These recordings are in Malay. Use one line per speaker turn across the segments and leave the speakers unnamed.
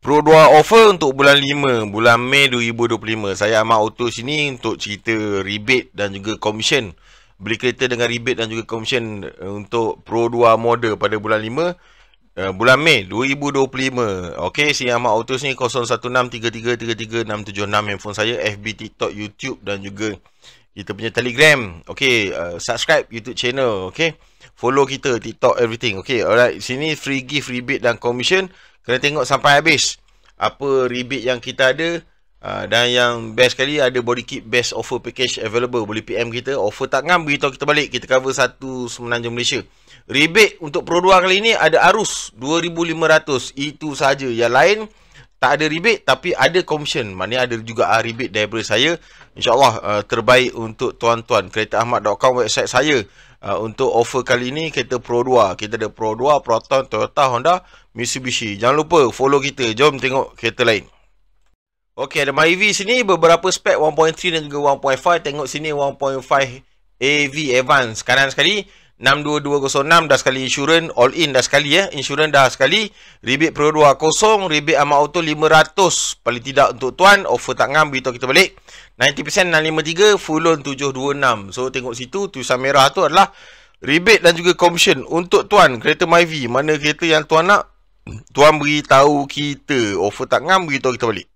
Pro 2 offer untuk bulan 5, bulan Mei 2025. Saya Ahmad Auto sini untuk cerita rebate dan juga commission. Beli kereta dengan rebate dan juga commission untuk Pro 2 model pada bulan 5, bulan Mei 2025. Okey, saya Ahmad Auto sini 0163333676 handphone saya, FB, TikTok, YouTube dan juga kita punya Telegram. Okey, subscribe YouTube channel. Okey, follow kita TikTok, everything. Okey, alright. Sini free gift, rebate dan commission. Kena tengok sampai habis apa rebate yang kita ada. Dan yang best sekali, ada body kit best offer package available. Boleh PM kita, offer tak ngam, beritahu kita balik. Kita cover satu semenanjung Malaysia. Rebate untuk Pro 2 kali ini ada arus 2,500. Itu sahaja. Yang lain tak ada rebate tapi ada commission. Maknanya ada juga rebate daripada saya. InsyaAllah terbaik untuk tuan-tuan. KeretaAhmad.com website saya. Untuk offer kali ini kereta Pro 2. Kita ada Pro 2, Proton, Toyota, Honda, Mitsubishi. Jangan lupa follow kita. Jom tengok kereta lain. Okey, ada Myvi sini beberapa spek 1.3 dan juga 1.5. Tengok sini 1.5 AV Advance. Kanan sekali 62206 dah sekali insurans, all in dah sekali insurans dah sekali. Rebate Pro 2 kosong, rebate Ahmad Auto 500 paling tidak untuk tuan. Offer tak ngam, beritahu kita balik. 90% 653, full loan 726. So tengok situ tulisan merah tu adalah rebate dan juga commission untuk tuan kereta Myvi. Mana kereta yang tuan nak, tuan beritahu kita. Offer tak ngam, beritahu kita balik.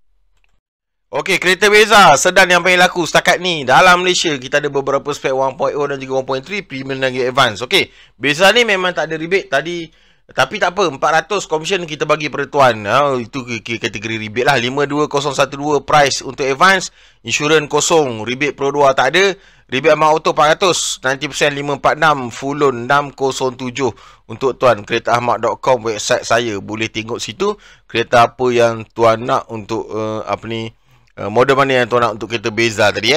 Okey, kereta Beza sedan yang paling laku setakat ni dalam Malaysia. Kita ada beberapa spek 1.0 dan juga 1.3 premium dan juga advance. Okey, Beza ni memang tak ada rebate tadi, tapi tak apa, 400 commission kita bagi pada tuan. Itu kategori rebate lah. 52012 price untuk advance, insurans kosong, rebate Pro 2 tak ada. Rebate Ahmad Auto 400, 90% 546, full loan 607 untuk tuan. KeretaAhmad.com website saya. Boleh tengok situ kereta apa yang tuan nak untuk model mana yang tuan nak untuk kereta Beza tadi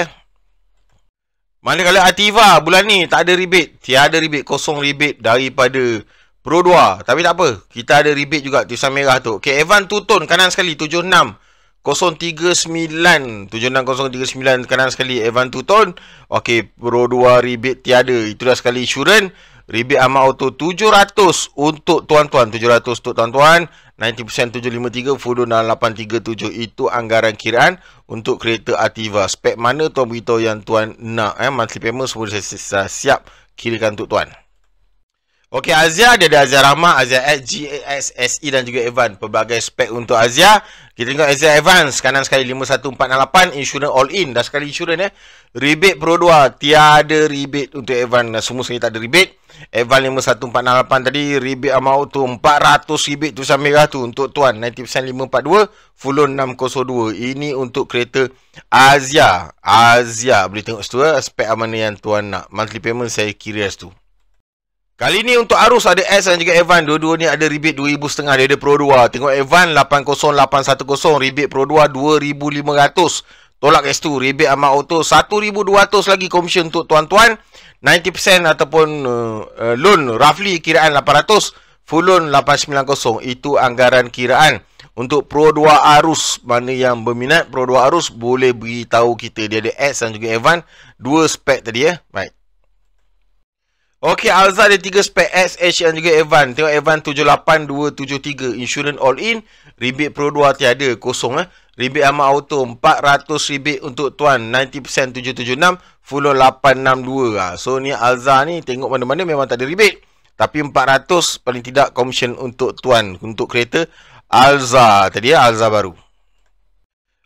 Manakala Ativa bulan ni tak ada rebate, tiada rebate, kosong rebate daripada Pro 2. Tapi tak apa, kita ada rebate juga tulisan merah tu. Okey, Evan 2 tone kanan sekali 76039, 76039 kanan sekali Evan 2 tone. Okey, Pro 2 rebate tiada, itu dah sekali insurans. Rebate Ahmad Auto 700 untuk tuan-tuan, 700 untuk tuan-tuan. 90% 753, full loan 837. Itu anggaran kiraan untuk kereta Ativa. Spek mana tuan beritahu yang tuan nak. Monthly payment semua saya siap kirakan untuk tuan. Okey, Azia dia ada Azia Rahmah, Azia S, GAS, SE dan juga Evan. Pelbagai spek untuk Azia. Kita tengok Azia Advance kanan sekali 51468, insurans all in dah sekali insurans Rebate Pro 2 tiada rebate untuk Evan, semua sekali tak ada rebate. Evan 51468 tadi, rebate Ahmad Auto 400 rebate tulisan merah tu untuk tuan. 90% 542, full loan 602. Ini untuk kereta Azia. Azia boleh tengok situ spek mana yang tuan nak. Monthly payment saya kira situ. Kali ni untuk arus ada S dan juga Evan. Dua-dua ni ada rebate 2,500. Dia ada Pro 2. Tengok Evan 80810. Rebate Pro 2 2,500. Tolak S2. Rebate Ahmad Auto 1,200 lagi commission untuk tuan-tuan. 90% ataupun loan roughly kiraan 800. Full loan 890. Itu anggaran kiraan untuk Pro 2 arus. Mana yang berminat Pro 2 arus boleh beritahu kita. Dia ada S dan juga Evan. Dua spek tadi Baik. Okey, Alza ada 3 spek S, H dan juga Evan. Tengok Evan 78273, insurans all in. Rebate Pro 2 tiada, kosong Rebate Ahmad Auto 400 rebate untuk tuan. 90% 776, full loan 862. So ni Alza ni tengok mana-mana memang tak ada rebate. Tapi 400 paling tidak commission untuk tuan. Untuk kereta Alza tadi Alza baru.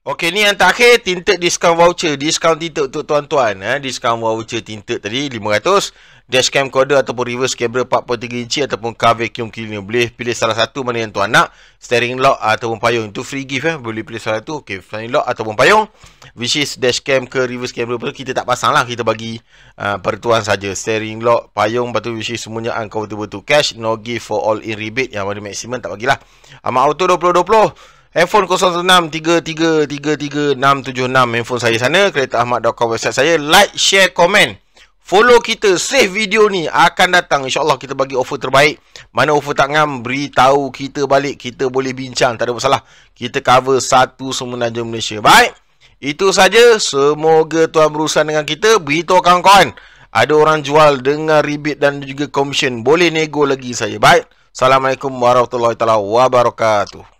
Okey, ni yang terakhir, tinted discount voucher. Discount tinted untuk tuan-tuan. Discount voucher tinted tadi 500. Dashcam Coder ataupun reverse camera 4.3 inci ataupun car vacuum cleaner. Boleh pilih salah satu mana yang tuan nak. Steering lock ataupun payung. Itu free gift Boleh pilih salah satu. Okey, steering lock ataupun payung. Which is dashcam ke reverse camera pun kita tak pasang lah. Kita bagi pada tuan saja. Steering lock, payung, lepas tu which is semuanya uncoverable to cash. No gift for all in rebate. Yang mana maksimum tak bagilah. Ahmad Auto 2020. Handphone 0163333676. Handphone saya sana. KeretaAhmad.com website saya. Like, share, komen. Follow kita, save video ni. Akan datang InsyaAllah kita bagi offer terbaik. Mana offer tak ngam, beritahu kita balik. Kita boleh bincang, tak ada masalah. Kita cover satu semenanjung Malaysia. Baik, itu saja. Semoga tuan berurusan dengan kita. Beritahu kawan-kawan, ada orang jual dengan rebate dan juga commission. Boleh nego lagi saya. Baik, Assalamualaikum warahmatullahi wabarakatuh.